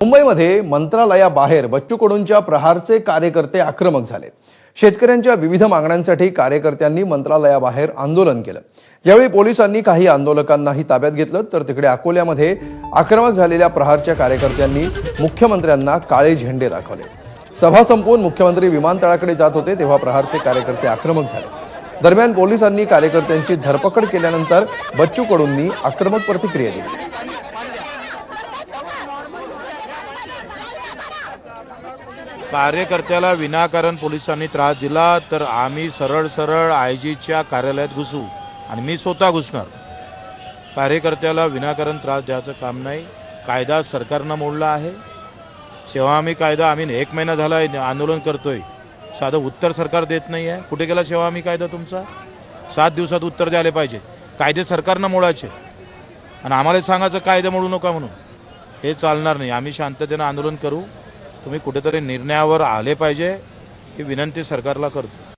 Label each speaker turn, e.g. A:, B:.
A: मुंबईमध्ये मंत्रालयाबाहेर बच्चू कडूंच्या प्रहारचे कार्यकर्ते आक्रमक झाले। शेतकऱ्यांच्या विविध मागण्यांसाठी कार्यकर्त्यांनी मंत्रालयाबाहेर आंदोलन केलं। यावेळी पोलिसांनी काही आंदोलकांनाही ताब्यात घेतलं, तर तिकडे अकोल्यामध्ये आक्रमक झालेल्या प्रहारच्या कार्यकर्त्यांनी मुख्यमंत्र्यांना काळे झेंडे दाखवले। सभा संपवून मुख्यमंत्री विमानतळाकडे जात होते तेव्हा प्रहारचे कार्यकर्ते आक्रमक झाले। दरम्यान पोलिसांनी कार्यकर्त्यांची धरपकड केल्यानंतर बच्चू कडूंनी आक्रमक प्रतिक्रिया दिली।
B: कार्यकर्त्याला विनाकारण पोलिसांनी त्रास दिला तर आम्ही सरळ सरळ आयजीच्या कार्यालयात घुसू आणि मी स्वतः घुसणार। कार्यकर्त्याला विनाकारण त्रास द्यायचं काम नाही। कायदा सरकारनं मोडला आहे। सेवा हमी कायदा आम्ही 1 महिना झाला आंदोलन करतोय, साधं उत्तर सरकार देत नाही आहे। कुठे गेला सेवा हमी कायदा तुमचा? 7 दिवसात उत्तर द्यायला पाहिजे। कायदे सरकारनं मोडायचे आणि आम्हाला सांगायचं कायदे मोडू नका म्हणून, हे चालणार नाही। आम्ही शांततेने आंदोलन करू। तुम्ही कुठेतरी निर्णयावर आले पाहिजे ही विनंती सरकारला करतो।